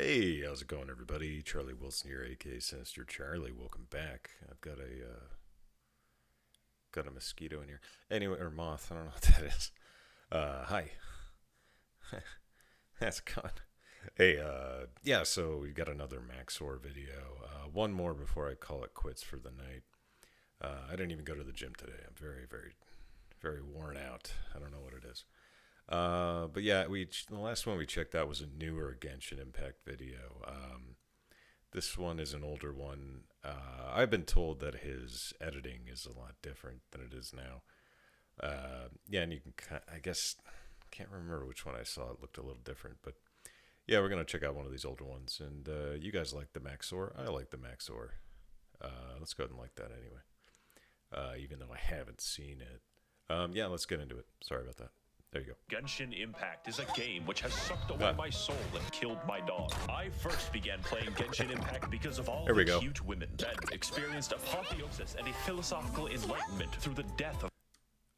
Hey, how's it going, everybody? Charlie Wilson here, aka Sinister Charlie. Welcome back. I've got a mosquito in here. Anyway, or moth. I don't know what that is. Hi. How's it going? Hey, yeah. So we got another Max0r video. One more before I call it quits for the night. I didn't even go to the gym today. I'm very, very, very worn out. I don't know what it is. But yeah, the last one we checked out was a newer Genshin Impact video. This one is an older one. I've been told that his editing is a lot different than it is now. Yeah, and you can, I guess, can't remember which one I saw. It looked a little different, but yeah, we're gonna check out one of these older ones. And you guys like the Max0r? I like the Max0r. Let's go ahead and like that anyway. Even though I haven't seen it. Yeah, let's get into it. Sorry about that. There you go. Genshin Impact is a game which has sucked away my soul and killed my dog. I first began playing Genshin Impact because of all the cute women that experienced apotheosis and a philosophical enlightenment through the death of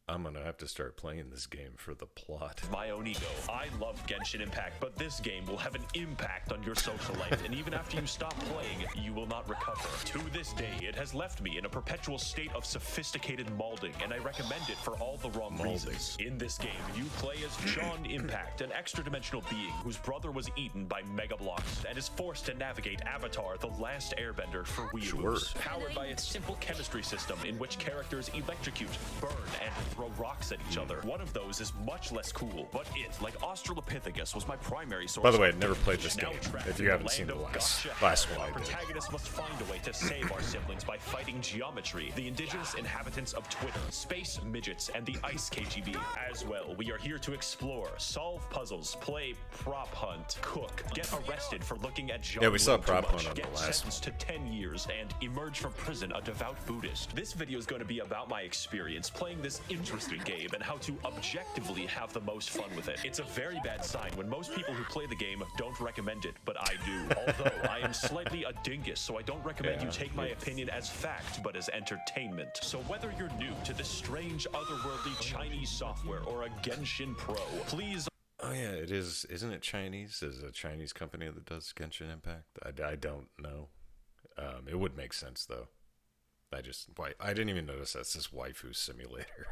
I'm gonna have to start playing this game for the plot. my own ego. I love Genshin Impact, but this game will have an impact on your social life, and even after you stop playing, you will not recover. To this day, it has left me in a perpetual state of sophisticated malding, and I recommend it for all the wrong reasons. In this game, you play as John Impact, an extra-dimensional being whose brother was eaten by Mega Blocks and is forced to navigate Avatar, the last airbender for Waifus. Powered by its simple chemistry system in which characters electrocute, burn, and throw rocks at each other. One of those is much less cool, but it, like Australopithecus, was my primary source. By the way, I've never played this game. If you haven't seen the last one, I did. Protagonist must find a way to save our siblings by fighting geometry, the indigenous inhabitants of Twitter, space midgets, and the ice KGB. As well, we are here to explore, solve puzzles, play prop hunt, cook, get arrested for looking at John. Yeah, we saw prop hunt on the get last sentenced to 10 years, and emerge from prison a devout Buddhist. This video is going to be about my experience playing this interesting game and how to objectively have the most fun with it. It's a very bad sign when most people who play the game don't recommend it, but I do. Although I am slightly a dingus, so I don't recommend you take my opinion as fact, but as entertainment. So whether you're new to this strange, otherworldly Chinese software or a Genshin Pro, please... Oh yeah, it is. Isn't it Chinese? Is it a Chinese company that does Genshin Impact? I don't know. It would make sense though. I didn't even notice that's this waifu simulator.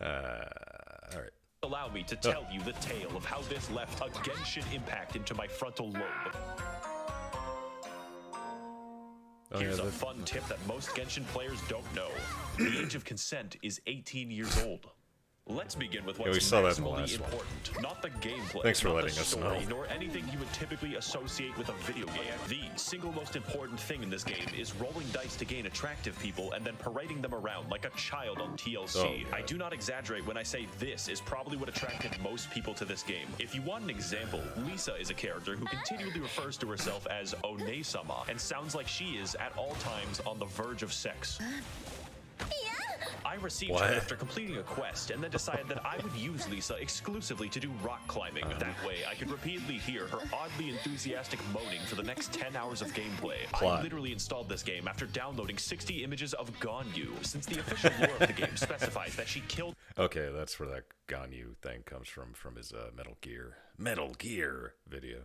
All right. Allow me to tell you the tale of how this left a Genshin impact into my frontal lobe. Here's a fun tip that most Genshin players don't know. The age of consent is 18 years old. Let's begin with what's maximally important. Not the gameplay, Thanks for not letting the us story, know. nor anything you would typically associate with a video game. The single most important thing in this game is rolling dice to gain attractive people and then parading them around like a child on TLC. I do not exaggerate when I say this is probably what attracted most people to this game. If you want an example, Lisa is a character who continually refers to herself as One-sama and sounds like she is at all times on the verge of sex. I received her after completing a quest and then decided that I would use Lisa exclusively to do rock climbing. That way, I could repeatedly hear her oddly enthusiastic moaning for the next 10 hours of gameplay. I literally installed this game after downloading 60 images of Ganyu, since the official lore of the game specifies that she killed... Okay, that's where that Ganyu thing comes from his Metal Gear video.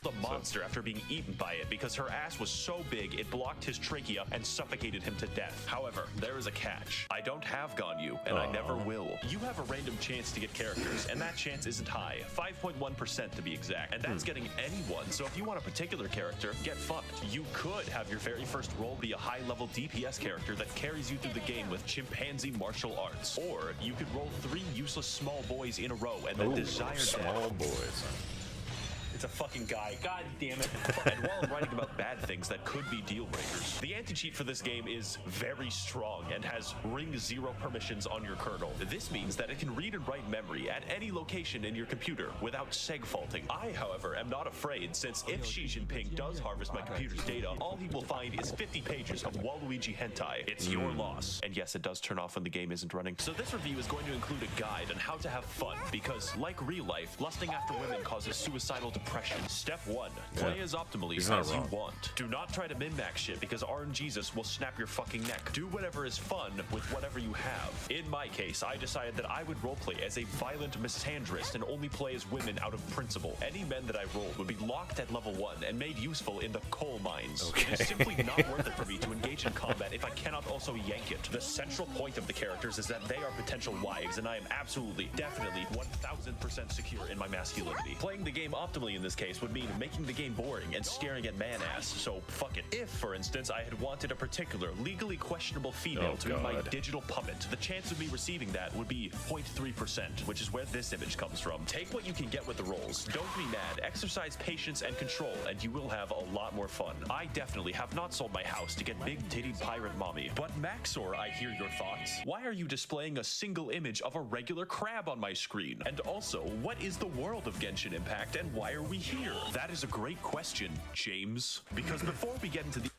The monster after being eaten by it because her ass was so big it blocked his trachea and suffocated him to death. However, there is a catch. I don't have Ganyu, and I never will. You have a random chance to get characters, and that chance isn't high, 5.1% to be exact, and that's getting anyone. So if you want a particular character, get fucked. You could have your very first role be a high-level DPS character that carries you through the game with chimpanzee martial arts, or you could roll 3 useless small boys in a row and then desire small death. boys. It's a fucking guy. God damn it. And while I'm writing about bad things that could be deal breakers, the anti-cheat for this game is very strong and has ring 0 permissions on your kernel. This means that it can read and write memory at any location in your computer without seg faulting. I, however, am not afraid, since if Xi Jinping does harvest my computer's data, all he will find is 50 pages of Waluigi hentai. It's your loss. And yes, it does turn off when the game isn't running. So this review is going to include a guide on how to have fun, because like real life, lusting after women causes suicidal depression suppression. Step 1. Play as optimally as you want. Do not try to min-max shit because RNGesus will snap your fucking neck. Do whatever is fun with whatever you have. In my case, I decided that I would roleplay as a violent misandrist and only play as women out of principle. Any men that I rolled would be locked at level 1 and made useful in the coal mines. Okay. It is simply not worth it for me to engage in combat if I cannot also yank it. The central point of the characters is that they are potential wives, and I am absolutely, definitely, 1000% secure in my masculinity. Playing the game optimally in this case would mean making the game boring and staring at man-ass, so fuck it. If, for instance, I had wanted a particular, legally questionable female to be my digital puppet, the chance of me receiving that would be 0.3%, which is where this image comes from. Take what you can get with the rolls. Don't be mad. Exercise patience and control, and you will have a lot more fun. I definitely have not sold my house to get big-titted pirate mommy. But Max0r, I hear your thoughts. Why are you displaying a single image of a regular crab on my screen? And also, what is the world of Genshin Impact, and why are we here? That is a great question, James. Because before we get into the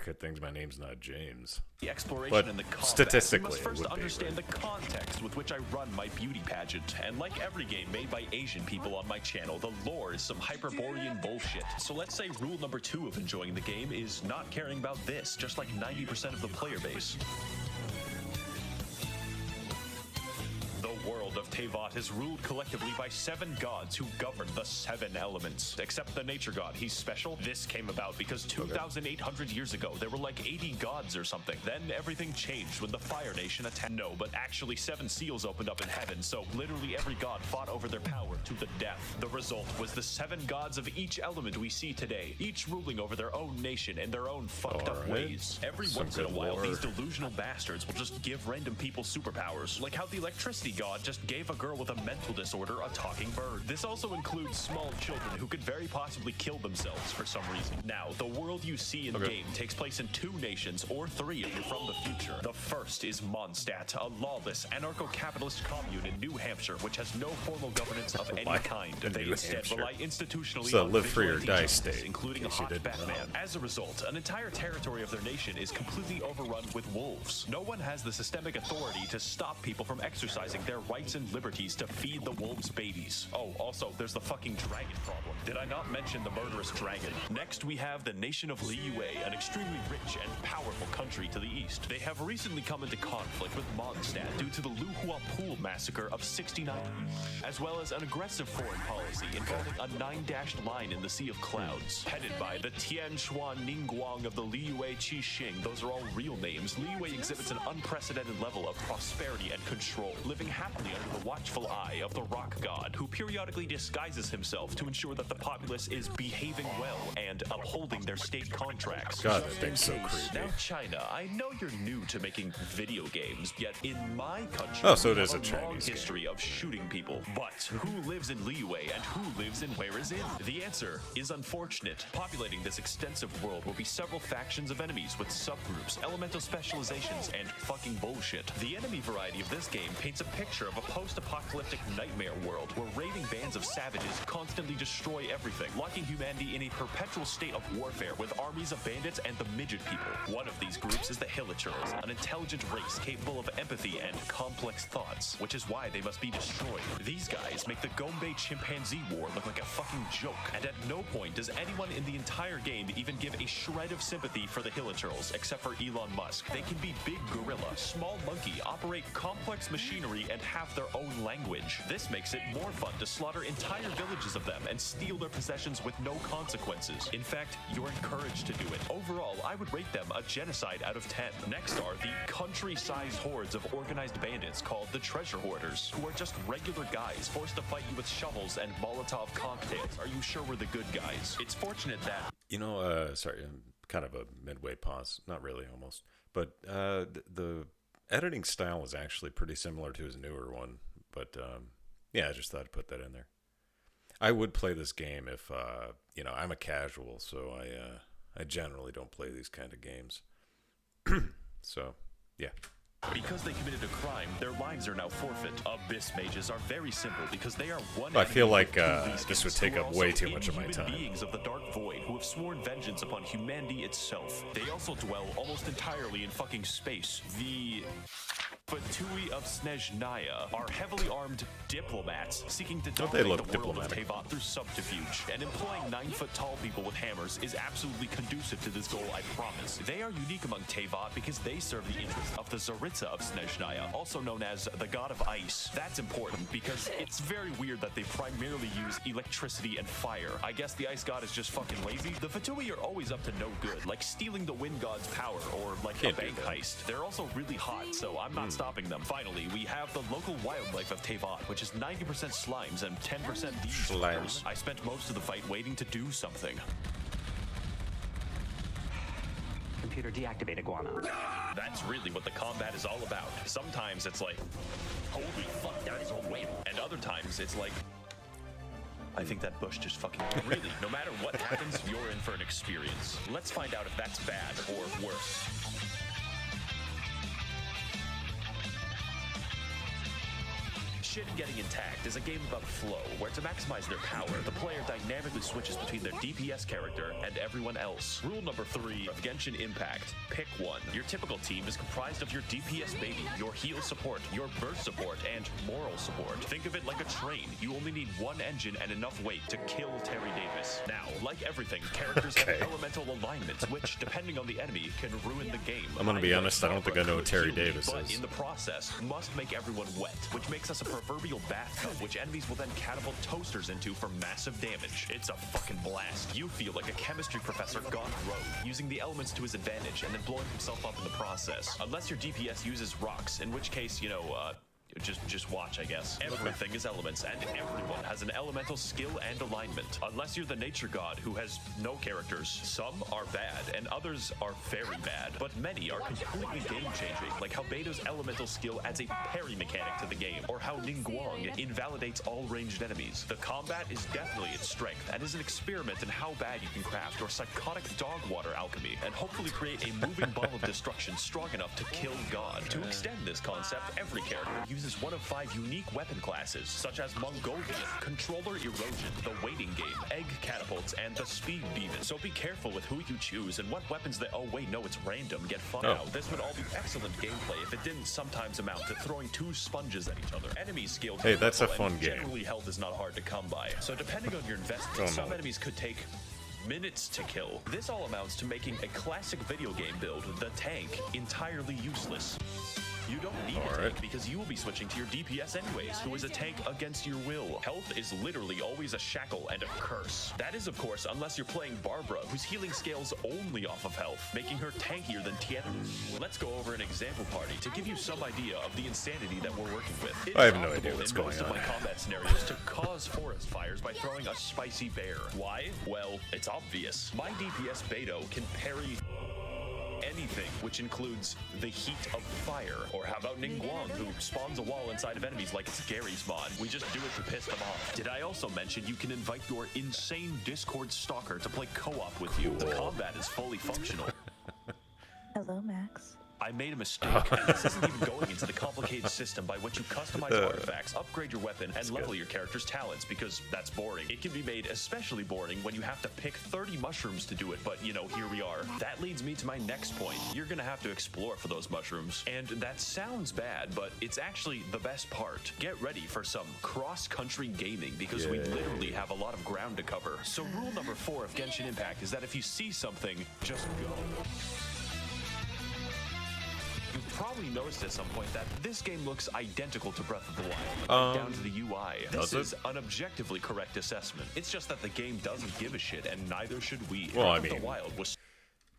good things my name's not James. The exploration But and the combat, statistically, we must first it would be, understand right? the context with which I run my beauty pageant. And like every game made by Asian people on my channel, the lore is some Hyperborean bullshit. So let's say rule number 2 of enjoying the game is not caring about this, just like 90% of the player base. The world of Teyvat is ruled collectively by 7 gods who govern the 7 elements. Except the nature god, he's special. This came about because 2,800 years ago, there were like 80 gods or something. Then everything changed when the Fire Nation attacked. No, but actually 7 seals opened up in heaven, so literally every god fought over their power to the death. The result was the 7 gods of each element we see today, each ruling over their own nation in their own fucked up ways. Every once in a while, these delusional bastards will just give random people superpowers, like how the electricity god just gave a girl with a mental disorder a talking bird. This also includes small children who could very possibly kill themselves for some reason. Now, the world you see in the game takes place in 2 nations, or 3 if you're from the future. The first is Mondstadt, a lawless, anarcho-capitalist commune in New Hampshire, which has no formal governance of any kind. They instead rely institutionally on live free or vigilante die justice, state, including a hot Batman. As a result, an entire territory of their nation is completely overrun with wolves. No one has the systemic authority to stop people from exercising their rights and liberties to feed the wolves babies. Oh, also, there's the fucking dragon problem. Did I not mention the murderous dragon? Next, we have the nation of Liyue, an extremely rich and powerful country to the east. They have recently come into conflict with Mondstadt due to the Luhua Pool massacre of 69, as well as an aggressive foreign policy involving a 9-dashed line in the Sea of Clouds, headed by the Tianshuan Ningguang of the Liyue Qixing. Those are all real names. Liyue exhibits an unprecedented level of prosperity and control, living happily under the watchful eye of the rock god, who periodically disguises himself to ensure that the populace is behaving well and upholding their state contracts. God, that thing's so creepy. Now, China, I know you're new to making video games, yet in my country, so it we is have a long Chinese history of shooting people. But who lives in Liyue and who lives in Where Is In? The answer is unfortunate. Populating this extensive world will be several factions of enemies with subgroups, elemental specializations, and fucking bullshit. The enemy variety of this game paints a picture of a post-apocalyptic nightmare world where raving bands of savages constantly destroy everything, locking humanity in a perpetual state of warfare with armies of bandits and the midget people. One of these groups is the Hilichurls, an intelligent race capable of empathy and complex thoughts, which is why they must be destroyed. These guys make the Gombe chimpanzee war look like a fucking joke, and at no point does anyone in the entire game even give a shred of sympathy for the Hilichurls, except for Elon Musk. They can be big gorilla, small monkey, operate complex machinery, and have their own language. This makes it more fun to slaughter entire villages of them and steal their possessions with no consequences. In fact, you're encouraged to do it. Overall, I would rate them a genocide out of 10. Next are the country-sized hordes of organized bandits called the Treasure Hoarders, who are just regular guys forced to fight you with shovels and Molotov cocktails. Are you sure we're the good guys? It's fortunate that... Sorry, kind of a midway pause. Not really, almost. But the editing style was actually pretty similar to his newer one. But, yeah, I just thought I'd put that in there. I would play this game if, I'm a casual, so I generally don't play these kind of games. So, yeah. Because they committed a crime, their lives are now forfeit. Abyss mages are very simple because they are one. I feel like this would take up way too much of my time. Beings of the dark void who have sworn vengeance upon humanity itself. They also dwell almost entirely in fucking space. The Fatui of Snezhnaya are heavily armed diplomats seeking to Don't they dominate look the world of diplomatic? Teyvat through subterfuge. And employing 9-foot-tall people with hammers is absolutely conducive to this goal, I promise. They are unique among Teyvat because they serve the interests of the Tsaritsa of Snezhnaya, also known as the god of ice. That's important because it's very weird that they primarily use electricity and fire. I guess the ice god is just fucking lazy. The Fatui are always up to no good, like stealing the wind god's power or like a bank heist. They're also really hot, so I'm not stopping them. Finally, we have the local wildlife of Teyvat, which is 90% slimes and 10% Slimes. I spent most of the fight waiting to do something. Computer deactivate iguana. That's really what the combat is all about. Sometimes it's like, holy fuck, that is a whale. And other times it's like, I think that bush just fucking... Really, no matter what happens, you're in for an experience. Let's find out if that's bad or worse. Shit Getting Intact is a game about flow, where to maximize their power, the player dynamically switches between their DPS character and everyone else. Rule number 3 of Genshin Impact, pick one. Your typical team is comprised of your DPS baby, your heal support, your burst support, and moral support. Think of it like a train. You only need one engine and enough weight to kill Terry Davis. Now, like everything, characters have elemental alignments, which, depending on the enemy, can ruin the game. I'm gonna be honest, I don't think I know who Terry Davis but is. in the process, must make everyone wet, which makes us a proverbial bathtub, which enemies will then catapult toasters into for massive damage. It's a fucking blast. You feel like a chemistry professor gone rogue, using the elements to his advantage and then blowing himself up in the process. Unless your DPS uses rocks, in which case, you know, just watch, I guess. Everything is elements, and everyone has an elemental skill and alignment. Unless you're the nature god who has no characters. Some are bad, and others are very bad. But many are completely game-changing, like how Beto's elemental skill adds a parry mechanic to the game, or how Ningguang invalidates all ranged enemies. The combat is definitely its strength, and is an experiment in how bad you can craft your psychotic dog water alchemy, and hopefully create a moving ball of destruction strong enough to kill God. To extend this concept, every character uses one of 5 unique weapon classes, such as Mongolian, Controller Erosion, the Waiting Game, Egg Catapults, and the Speed Demon. So be careful with who you choose and what weapons that, oh wait, no, it's random, get fucked out. This would all be excellent gameplay if it didn't sometimes amount to throwing 2 sponges at each other. Enemies scaled. Hey, that's a fun game. Generally, health is not hard to come by. So depending on your investment, some enemies could take minutes to kill. This all amounts to making a classic video game build, the tank, entirely useless. You don't need a tank because you will be switching to your DPS anyways, who is a tank against your will. Health is literally always a shackle and a curse. That is, of course, unless you're playing Barbara, whose healing scales only off of health, making her tankier than Tien. Let's go over an example party to give you some idea of the insanity that we're working with. I have no idea what's going on. In most of my combat scenarios to cause forest fires by throwing a spicy bear. Why? Well, it's obvious. My DPS Beto can parry anything, which includes the heat of fire. Or how about Ningguang, who spawns a wall inside of enemies like it's Gary's mod. We just do it to piss them off. Did I also mention you can invite your insane Discord stalker to play co-op with you? The combat is fully functional. Hello, Max. I made a mistake, and this isn't even going into the complicated system by which you customize artifacts, upgrade your weapon, and level your character's talents, because that's boring. It can be made especially boring when you have to pick 30 mushrooms to do it, but, you know, here we are. That leads me to my next point. You're gonna have to explore for those mushrooms, and that sounds bad, but it's actually the best part. Get ready for some cross-country gaming, because we literally have a lot of ground to cover. So rule number 4 of Genshin Impact is that if you see something, just go. You've probably noticed at some point that this game looks identical to Breath of the Wild, down to the UI. This is an objectively correct assessment. It's just that the game doesn't give a shit, and neither should we. Well, Breath of the Wild was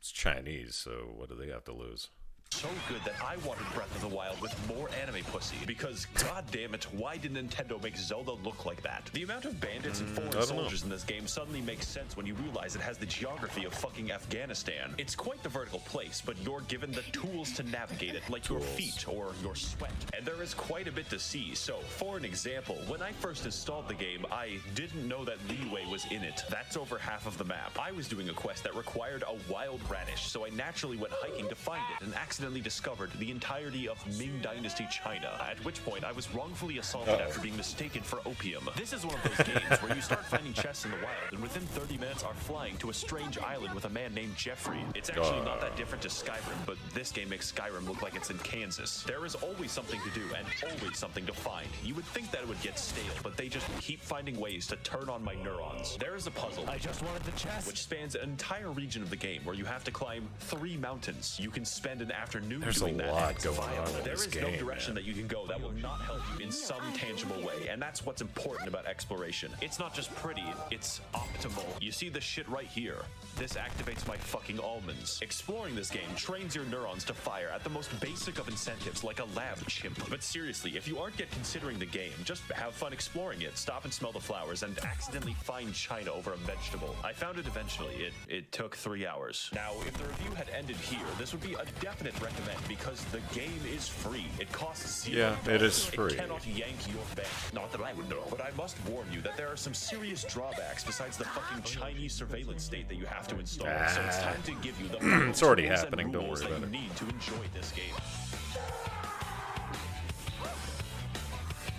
it's Chinese, so what do they have to lose? so good that I wanted Breath of the Wild with more anime pussy, because god damn it, why did Nintendo make Zelda look like that? The amount of bandits and foreign soldiers in this game suddenly makes sense when you realize it has the geography of fucking Afghanistan. It's quite the vertical place, but you're given the tools to navigate it, like your feet or your sweat. And there is quite a bit to see, so for an example, when I first installed the game, I didn't know that Liyue was in it. That's over half of the map. I was doing a quest that required a wild radish, so I naturally went hiking to find it and accidentally accidentally discovered the entirety of Ming Dynasty China, at which point I was wrongfully assaulted after being mistaken for opium. This is one of those games where you start finding chests in the wild, and within 30 minutes are flying to a strange island with a man named Jeffrey. It's actually not that different to Skyrim, but this game makes Skyrim look like it's in Kansas. There is always something to do and always something to find. You would think that it would get stale, but they just keep finding ways to turn on my neurons. There is a puzzle. I just wanted the chest. Which spans an entire region of the game where you have to climb 3 mountains. You can spend an afternoon doing that. There's a lot going on in There this is game, no direction that you can go that will not help you in some tangible way, and that's what's important about exploration. It's not just pretty, it's optimal. You see this shit right here. This activates my fucking almonds. Exploring this game trains your neurons to fire at the most basic of incentives, like a lab chimp. But seriously, if you aren't yet considering the game, just have fun exploring it. Stop and smell the flowers and accidentally find China over a vegetable. I found it eventually. It took 3 hours. Now, if the review had ended here, this would be a definite recommend because the game is free. It costs $0. Yeah, it is free. It cannot yank your bank. Not that I would know. But I must warn you that there are some serious drawbacks besides the fucking Chinese surveillance state that you have to install. So it's time to give you the It's already tools happening, and don't rules worry that about you it. need to enjoy this game.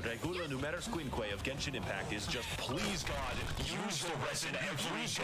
Regula numerus quinque of Genshin Impact is just please God, use the resin every day.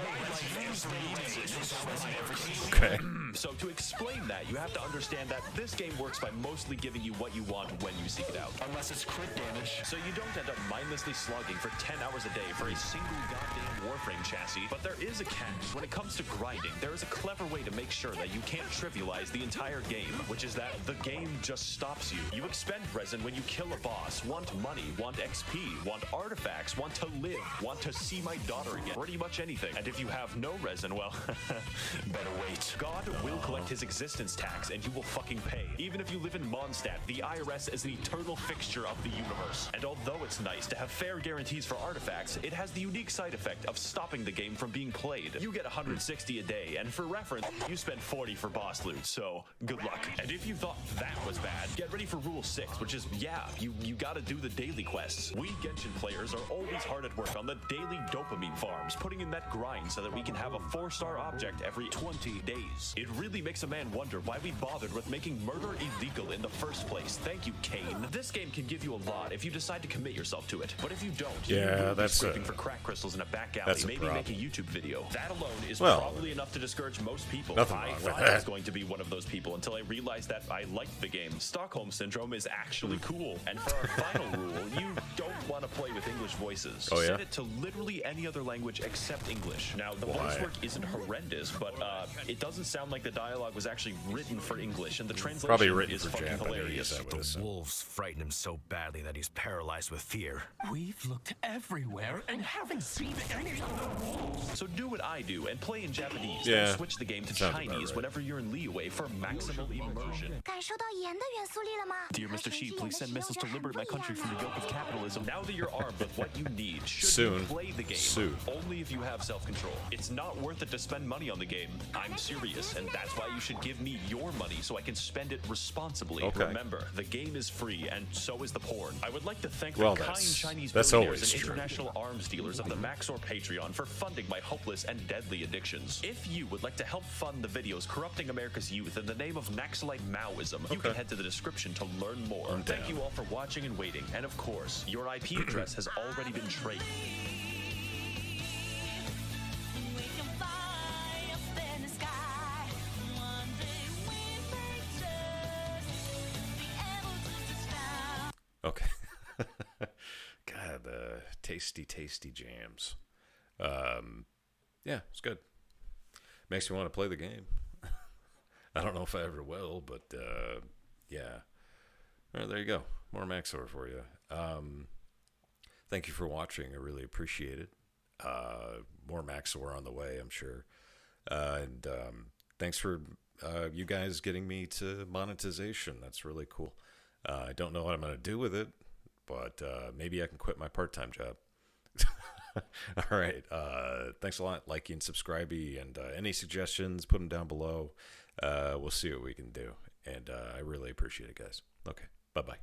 Okay. So to explain that, you have to understand that this game works by mostly giving you what you want when you seek it out. Unless it's crit damage. So you don't end up mindlessly slogging for 10 hours a day for a single goddamn Warframe chassis. But there is a catch. When it comes to grinding, there is a clever way to make sure that you can't trivialize the entire game, which is that the game just stops you. You expend resin when you kill a boss, want money, want XP, want artifacts, want to live, want to see my daughter again, pretty much anything. And if you have no resin, well, better wait. God will collect his existence tax and you will fucking pay. Even if you live in Mondstadt, the IRS is an eternal fixture of the universe. And although it's nice to have fair guarantees for artifacts, it has the unique side effect of stopping the game from being played. You get 160 a day, and for reference, you spend 40 for boss loot, so good luck. And if you thought that was bad, get ready for Rule 6, which is, yeah, you gotta do the daily quests. We Genshin players are always hard at work on the daily dopamine farms, putting in that grind so that we can have a 4-star object every 20 days. It really makes a man wonder why we bothered with making murder illegal in the first place. Thank you, Kane. This game can give you a lot if you decide to commit yourself to it, but if you don't, you will be scraping for crack crystals in a back alley, maybe make a YouTube video. That alone is probably enough to discourage most people. I thought I was going to be one of those people until I realized that I liked the game. Stockholm Syndrome is actually cool, and for our final rule, you don't want to play with English voices. Set it to literally any other language except English. Now, the voice work isn't horrendous, but it doesn't sound like the dialogue was actually written for English, and the translation is fucking hilarious. The wolves frighten him so badly that he's paralyzed with fear. We've looked everywhere and haven't seen any of the wolves. So do what I do and play in Japanese, then switch the game to Chinese whenever you're in Liyue for maximal immersion. Dear Mr. Shi, please send missiles to liberate my country from the yoke of capitalism. Now that you're armed with what you need, should you play the game? Only if you have self-control. It's not worth it to spend money on the game. I'm serious, and that's why you should give me your money so I can spend it responsibly. Remember, the game is free, and so is the porn. I would like to thank the kind Chinese billionaires and international arms dealers of the Max0r Patreon for funding my hopeless and deadly addictions. If you would like to help fund the videos corrupting America's youth in the name of Naxalite Maoism, you can head to the description to learn more. Thank you all for watching and waiting, and of course, your IP address has already been traded. Okay. God, the tasty jams. Yeah, it's good. Makes me want to play the game. I don't know if I ever will, but yeah. All right, there you go. More Max0r for you. Thank you for watching. I really appreciate it. More Max0r on the way, I'm sure. And thanks for you guys getting me to monetization. That's really cool. I don't know what I'm going to do with it, but maybe I can quit my part-time job. All right. Thanks a lot. Liking, subscribing, and any suggestions, put them down below. We'll see what we can do. And I really appreciate it, guys. Okay. Bye-bye.